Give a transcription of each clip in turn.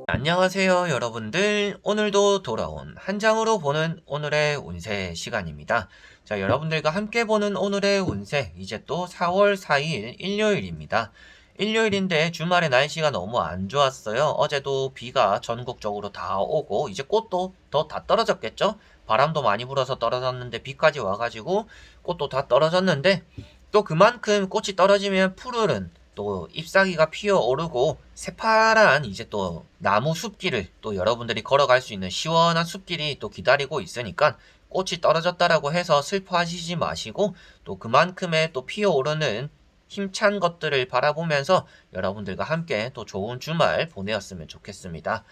안녕하세요, 여러분들. 오늘도 돌아온 한 장으로 보는 오늘의 운세 시간입니다. 자, 여러분들과 함께 보는 오늘의 운세, 이제 또 4월 4일 일요일입니다. 일요일인데 주말에 날씨가 너무 안 좋았어요. 어제도 비가 전국적으로 다 오고, 이제 꽃도 더 다 떨어졌겠죠? 바람도 많이 불어서 떨어졌는데, 비까지 와가지고 꽃도 다 떨어졌는데, 또 그만큼 꽃이 떨어지면 푸르른 또 잎사귀가 피어오르고 새파란 이제 또 나무 숲길을 또 여러분들이 걸어갈 수 있는 시원한 숲길이 또 기다리고 있으니까 꽃이 떨어졌다라고 해서 슬퍼하시지 마시고 또 그만큼의 또 피어오르는 힘찬 것들을 바라보면서 여러분들과 함께 또 좋은 주말 보내었으면 좋겠습니다.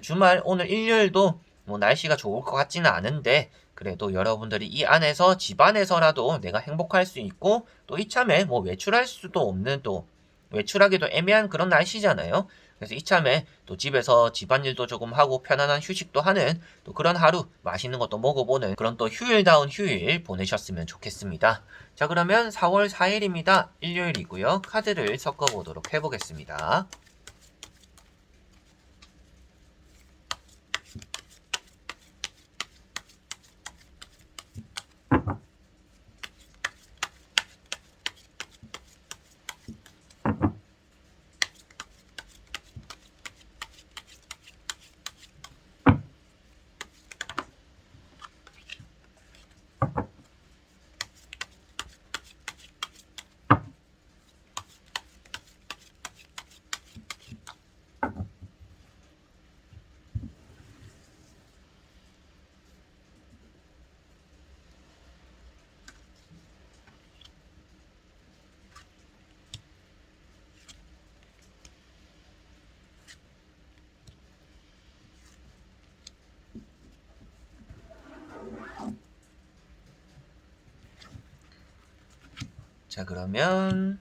주말 오늘 일요일도 뭐 날씨가 좋을 것 같지는 않은데 그래도 여러분들이 이 안에서 집 안에서라도 내가 행복할 수 있고 또 이참에 뭐 외출할 수도 없는 또 외출하기도 애매한 그런 날씨잖아요. 그래서 이참에 또 집에서 집안일도 조금 하고 편안한 휴식도 하는 또 그런 하루 맛있는 것도 먹어보는 그런 또 휴일다운 휴일 보내셨으면 좋겠습니다. 자, 그러면 4월 4일입니다. 일요일이고요. 카드를 섞어보도록 해보겠습니다. 자, 그러면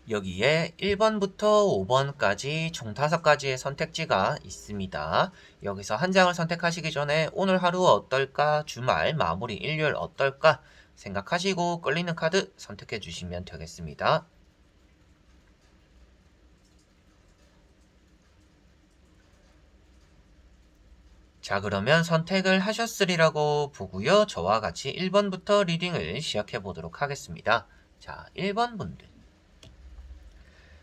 여기에 1번부터 5번까지 총 5가지의 선택지가 있습니다. 여기서 한 장을 선택하시기 전에 오늘 하루 어떨까, 주말, 마무리, 일요일 어떨까 생각하시고 끌리는 카드 선택해 주시면 되겠습니다. 자, 그러면 선택을 하셨으리라고 보고요. 저와 같이 1번부터 리딩을 시작해 보도록 하겠습니다. 자, 1번 분들.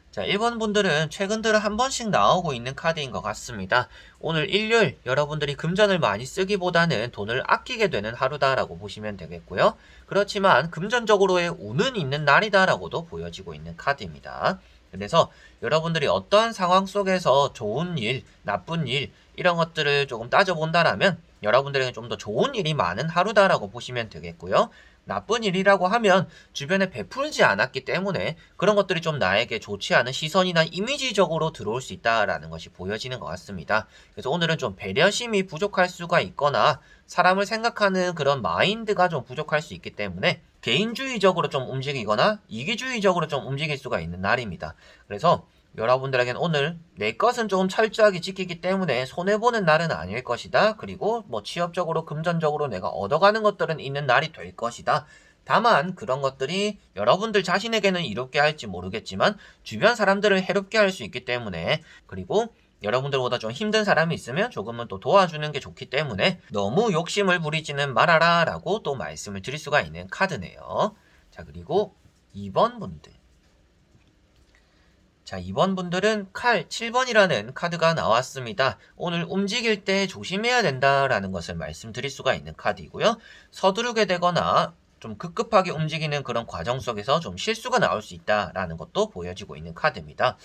자, 1번 분들은 최근 들어 한 번씩 나오고 있는 카드인 것 같습니다. 오늘 일요일 여러분들이 금전을 많이 쓰기보다는 돈을 아끼게 되는 하루다라고 보시면 되겠고요. 그렇지만 금전적으로의 운은 있는 날이다라고도 보여지고 있는 카드입니다. 그래서 여러분들이 어떤 상황 속에서 좋은 일, 나쁜 일 이런 것들을 조금 따져본다라면 여러분들에게 좀 더 좋은 일이 많은 하루다라고 보시면 되겠고요. 나쁜 일이라고 하면 주변에 베풀지 않았기 때문에 그런 것들이 좀 나에게 좋지 않은 시선이나 이미지적으로 들어올 수 있다라는 것이 보여지는 것 같습니다. 그래서 오늘은 좀 배려심이 부족할 수가 있거나 사람을 생각하는 그런 마인드가 좀 부족할 수 있기 때문에 개인주의적으로 좀 움직이거나 이기주의적으로 좀 움직일 수가 있는 날입니다. 그래서 여러분들에겐 오늘 내 것은 좀 철저하게 지키기 때문에 손해보는 날은 아닐 것이다. 그리고 뭐 취업적으로 금전적으로 내가 얻어가는 것들은 있는 날이 될 것이다. 다만 그런 것들이 여러분들 자신에게는 이롭게 할지 모르겠지만 주변 사람들을 해롭게 할 수 있기 때문에 그리고 여러분들보다 좀 힘든 사람이 있으면 조금은 또 도와주는 게 좋기 때문에 너무 욕심을 부리지는 말아라 라고 또 말씀을 드릴 수가 있는 카드네요. 자, 그리고 2번 분들. 자, 2번 분들은 칼 7번이라는 카드가 나왔습니다. 오늘 움직일 때 조심해야 된다라는 것을 말씀드릴 수가 있는 카드이고요. 서두르게 되거나 좀 급급하게 움직이는 그런 과정 속에서 좀 실수가 나올 수 있다라는 것도 보여지고 있는 카드입니다.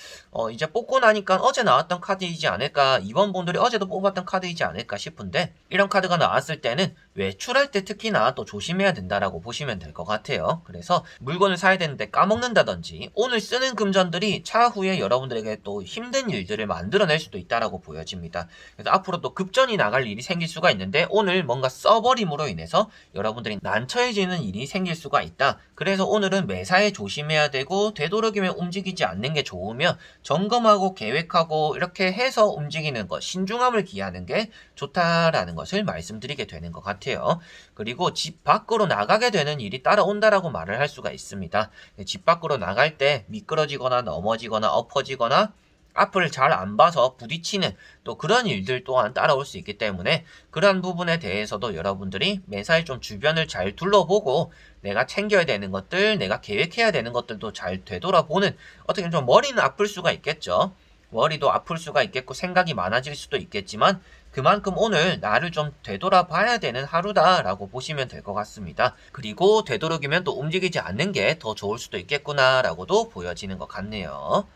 이제 뽑고 나니까 어제 나왔던 카드이지 않을까, 2번 분들이 어제도 뽑았던 카드이지 않을까 싶은데 이런 카드가 나왔을 때는 외출할 때 특히나 또 조심해야 된다라고 보시면 될 것 같아요. 그래서 물건을 사야 되는데 까먹는다든지 오늘 쓰는 금전들이 차후에 여러분들에게 또 힘든 일들을 만들어낼 수도 있다라고 보여집니다. 그래서 앞으로 또 급전이 나갈 일이 생길 수가 있는데 오늘 뭔가 써버림으로 인해서 여러분들이 난처해지는 일이 생길 수가 있다. 그래서 오늘은 매사에 조심해야 되고 되도록이면 움직이지 않는 게 좋으며 점검하고 계획하고 이렇게 해서 움직이는 것, 신중함을 기하는 게 좋다라는 것을 말씀드리게 되는 것 같아요. 그리고 집 밖으로 나가게 되는 일이 따라온다라고 말을 할 수가 있습니다. 집 밖으로 나갈 때 미끄러지거나 넘어지거나 엎어지거나 앞을 잘 안 봐서 부딪히는 또 그런 일들 또한 따라올 수 있기 때문에 그러한 부분에 대해서도 여러분들이 매사에 좀 주변을 잘 둘러보고 내가 챙겨야 되는 것들, 내가 계획해야 되는 것들도 잘 되돌아보는, 어떻게 보면 좀 머리는 아플 수가 있겠죠. 머리도 아플 수가 있겠고 생각이 많아질 수도 있겠지만 그만큼 오늘 나를 좀 되돌아봐야 되는 하루다라고 보시면 될 것 같습니다. 그리고 되도록이면 또 움직이지 않는 게 더 좋을 수도 있겠구나라고도 보여지는 것 같네요.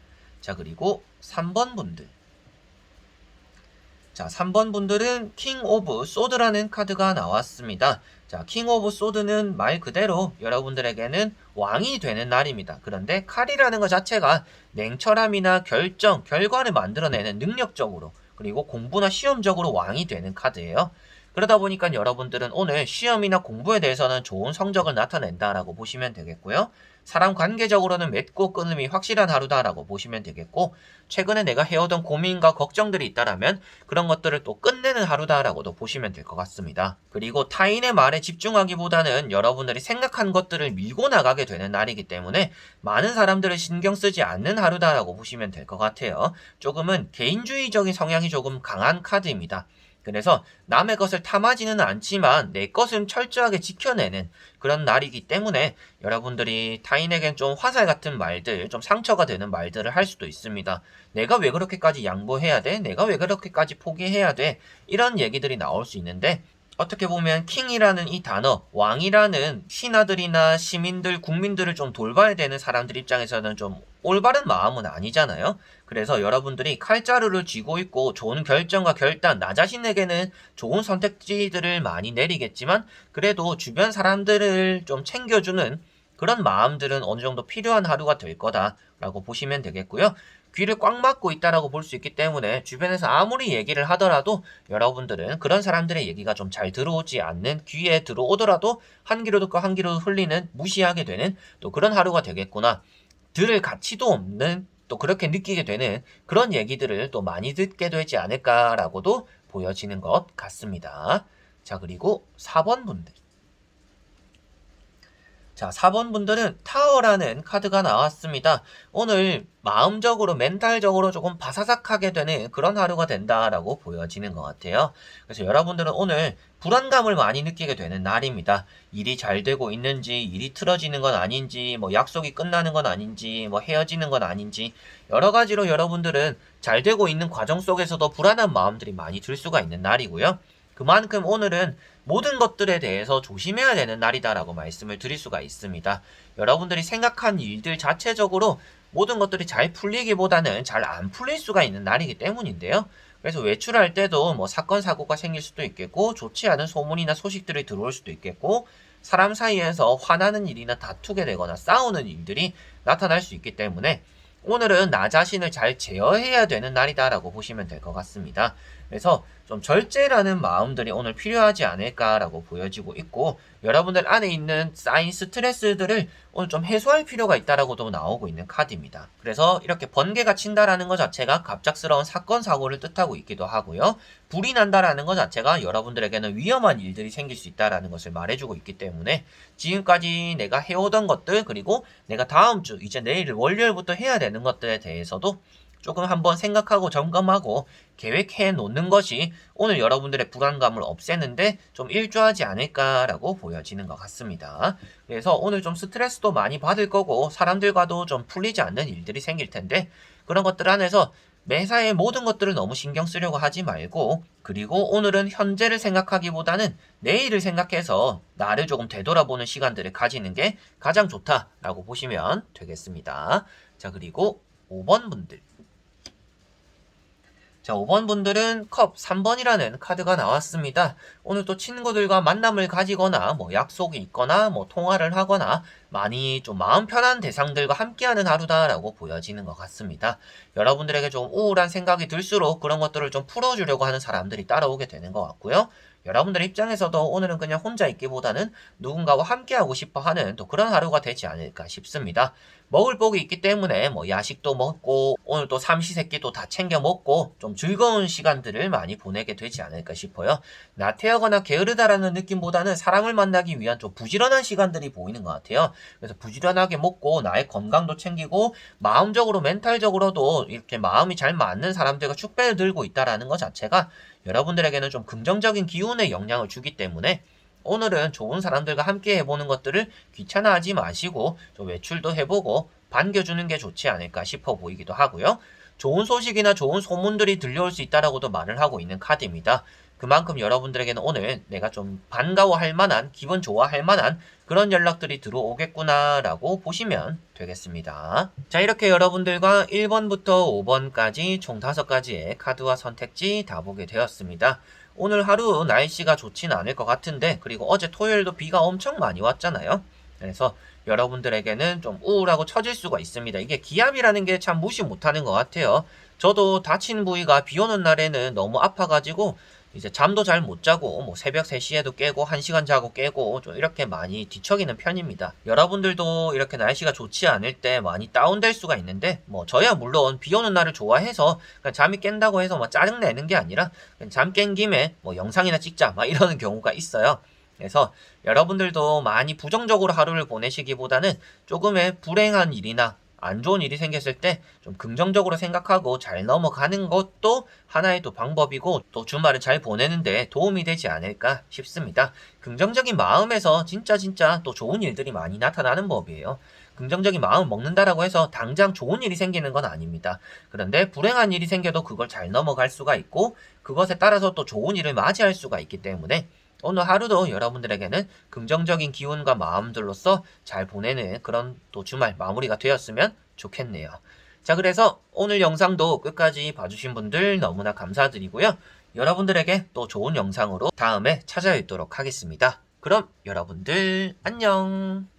자, 그리고 3번 분들. 자, 3번 분들은 킹 오브 소드라는 카드가 나왔습니다. 자, 킹 오브 소드는 말 그대로 여러분들에게는 왕이 되는 날입니다. 그런데 칼이라는 것 자체가 냉철함이나 결정, 결과를 만들어내는 능력적으로 그리고 공부나 시험적으로 왕이 되는 카드예요. 그러다 보니까 여러분들은 오늘 시험이나 공부에 대해서는 좋은 성적을 나타낸다라고 보시면 되겠고요. 사람 관계적으로는 맺고 끊음이 확실한 하루다라고 보시면 되겠고, 최근에 내가 해오던 고민과 걱정들이 있다라면 그런 것들을 또 끝내는 하루다라고도 보시면 될 것 같습니다. 그리고 타인의 말에 집중하기보다는 여러분들이 생각한 것들을 밀고 나가게 되는 날이기 때문에 많은 사람들을 신경 쓰지 않는 하루다라고 보시면 될 것 같아요. 조금은 개인주의적인 성향이 조금 강한 카드입니다. 그래서 남의 것을 탐하지는 않지만 내 것은 철저하게 지켜내는 그런 날이기 때문에 여러분들이 타인에겐 좀 화살 같은 말들, 좀 상처가 되는 말들을 할 수도 있습니다. 내가 왜 그렇게까지 양보해야 돼? 내가 왜 그렇게까지 포기해야 돼? 이런 얘기들이 나올 수 있는데, 어떻게 보면 킹이라는 이 단어, 왕이라는 신하들이나 시민들, 국민들을 좀 돌봐야 되는 사람들 입장에서는 좀 올바른 마음은 아니잖아요. 그래서 여러분들이 칼자루를 쥐고 있고 좋은 결정과 결단, 나 자신에게는 좋은 선택지들을 많이 내리겠지만 그래도 주변 사람들을 좀 챙겨주는 그런 마음들은 어느 정도 필요한 하루가 될 거다라고 보시면 되겠고요. 귀를 꽉 막고 있다라고 볼 수 있기 때문에 주변에서 아무리 얘기를 하더라도 여러분들은 그런 사람들의 얘기가 좀 잘 들어오지 않는, 귀에 들어오더라도 한 귀로 듣고 한 귀로 흘리는, 무시하게 되는 또 그런 하루가 되겠구나. 들을 가치도 없는, 또 그렇게 느끼게 되는 그런 얘기들을 또 많이 듣게 되지 않을까라고도 보여지는 것 같습니다. 자, 그리고 4번 분들. 자, 4번 분들은 타워라는 카드가 나왔습니다. 오늘 마음적으로, 멘탈적으로 조금 바사삭하게 되는 그런 하루가 된다라고 보여지는 것 같아요. 그래서 여러분들은 오늘 불안감을 많이 느끼게 되는 날입니다. 일이 잘 되고 있는지, 일이 틀어지는 건 아닌지, 뭐 약속이 끝나는 건 아닌지, 뭐 헤어지는 건 아닌지, 여러 가지로 여러분들은 잘 되고 있는 과정 속에서도 불안한 마음들이 많이 들 수가 있는 날이고요. 그만큼 오늘은 모든 것들에 대해서 조심해야 되는 날이다라고 말씀을 드릴 수가 있습니다. 여러분들이 생각한 일들 자체적으로 모든 것들이 잘 풀리기보다는 잘 안 풀릴 수가 있는 날이기 때문인데요. 그래서 외출할 때도 뭐 사건 사고가 생길 수도 있겠고, 좋지 않은 소문이나 소식들이 들어올 수도 있겠고, 사람 사이에서 화나는 일이나 다투게 되거나 싸우는 일들이 나타날 수 있기 때문에 오늘은 나 자신을 잘 제어해야 되는 날이다라고 보시면 될 것 같습니다. 그래서 좀 절제라는 마음들이 오늘 필요하지 않을까라고 보여지고 있고, 여러분들 안에 있는 쌓인 스트레스들을 오늘 좀 해소할 필요가 있다라고도 나오고 있는 카드입니다. 그래서 이렇게 번개가 친다라는 것 자체가 갑작스러운 사건 사고를 뜻하고 있기도 하고요. 불이 난다라는 것 자체가 여러분들에게는 위험한 일들이 생길 수 있다라는 것을 말해주고 있기 때문에 지금까지 내가 해오던 것들, 그리고 내가 다음 주 이제 내일 월요일부터 해야 되는 것들에 대해서도 조금 한번 생각하고 점검하고 계획해 놓는 것이 오늘 여러분들의 불안감을 없애는데 좀 일조하지 않을까라고 보여지는 것 같습니다. 그래서 오늘 좀 스트레스도 많이 받을 거고 사람들과도 좀 풀리지 않는 일들이 생길 텐데, 그런 것들 안에서 매사에 모든 것들을 너무 신경 쓰려고 하지 말고, 그리고 오늘은 현재를 생각하기보다는 내일을 생각해서 나를 조금 되돌아보는 시간들을 가지는 게 가장 좋다라고 보시면 되겠습니다. 자, 그리고 5번 분들. 자, 5번 분들은 컵 3번이라는 카드가 나왔습니다. 오늘 또 친구들과 만남을 가지거나 뭐 약속이 있거나 뭐 통화를 하거나 많이 좀 마음 편한 대상들과 함께하는 하루다라고 보여지는 것 같습니다. 여러분들에게 좀 우울한 생각이 들수록 그런 것들을 좀 풀어주려고 하는 사람들이 따라오게 되는 것 같고요. 여러분들 입장에서도 오늘은 그냥 혼자 있기보다는 누군가와 함께하고 싶어 하는 또 그런 하루가 되지 않을까 싶습니다. 먹을 복이 있기 때문에 뭐 야식도 먹고 오늘 또 삼시세끼도 다 챙겨 먹고 좀 즐거운 시간들을 많이 보내게 되지 않을까 싶어요. 나태하거나 게으르다라는 느낌보다는 사람을 만나기 위한 좀 부지런한 시간들이 보이는 것 같아요. 그래서 부지런하게 먹고 나의 건강도 챙기고 마음적으로 멘탈적으로도 이렇게 마음이 잘 맞는 사람들과 축배를 들고 있다라는 것 자체가 여러분들에게는 좀 긍정적인 기운의 영향을 주기 때문에 오늘은 좋은 사람들과 함께 해보는 것들을 귀찮아하지 마시고 좀 외출도 해보고 반겨주는 게 좋지 않을까 싶어 보이기도 하고요. 좋은 소식이나 좋은 소문들이 들려올 수 있다라고도 말을 하고 있는 카드입니다. 그만큼 여러분들에게는 오늘 내가 좀 반가워할 만한, 기분 좋아할 만한 그런 연락들이 들어오겠구나 라고 보시면 되겠습니다. 자, 이렇게 여러분들과 1번부터 5번까지 총 5가지의 카드와 선택지 다 보게 되었습니다. 오늘 하루 날씨가 좋지는 않을 것 같은데, 그리고 어제 토요일도 비가 엄청 많이 왔잖아요. 그래서 여러분들에게는 좀 우울하고 처질 수가 있습니다. 이게 기압이라는 게 참 무시 못하는 것 같아요. 저도 다친 부위가 비 오는 날에는 너무 아파가지고 이제 잠도 잘 못 자고 뭐 새벽 3시에도 깨고 1시간 자고 깨고 좀 이렇게 많이 뒤척이는 편입니다. 여러분들도 이렇게 날씨가 좋지 않을 때 많이 다운될 수가 있는데 뭐 저야 물론 비 오는 날을 좋아해서 그냥 잠이 깬다고 해서 뭐 짜증 내는 게 아니라 그냥 잠 깬 김에 뭐 영상이나 찍자 막 이러는 경우가 있어요. 그래서 여러분들도 많이 부정적으로 하루를 보내시기보다는 조금의 불행한 일이나 안 좋은 일이 생겼을 때 좀 긍정적으로 생각하고 잘 넘어가는 것도 하나의 또 방법이고 또 주말을 잘 보내는데 도움이 되지 않을까 싶습니다. 긍정적인 마음에서 진짜 또 좋은 일들이 많이 나타나는 법이에요. 긍정적인 마음 먹는다라고 해서 당장 좋은 일이 생기는 건 아닙니다. 그런데 불행한 일이 생겨도 그걸 잘 넘어갈 수가 있고 그것에 따라서 또 좋은 일을 맞이할 수가 있기 때문에 오늘 하루도 여러분들에게는 긍정적인 기운과 마음들로서 잘 보내는 그런 또 주말 마무리가 되었으면 좋겠네요. 자, 그래서 오늘 영상도 끝까지 봐주신 분들 너무나 감사드리고요. 여러분들에게 또 좋은 영상으로 다음에 찾아뵙도록 하겠습니다. 그럼 여러분들 안녕!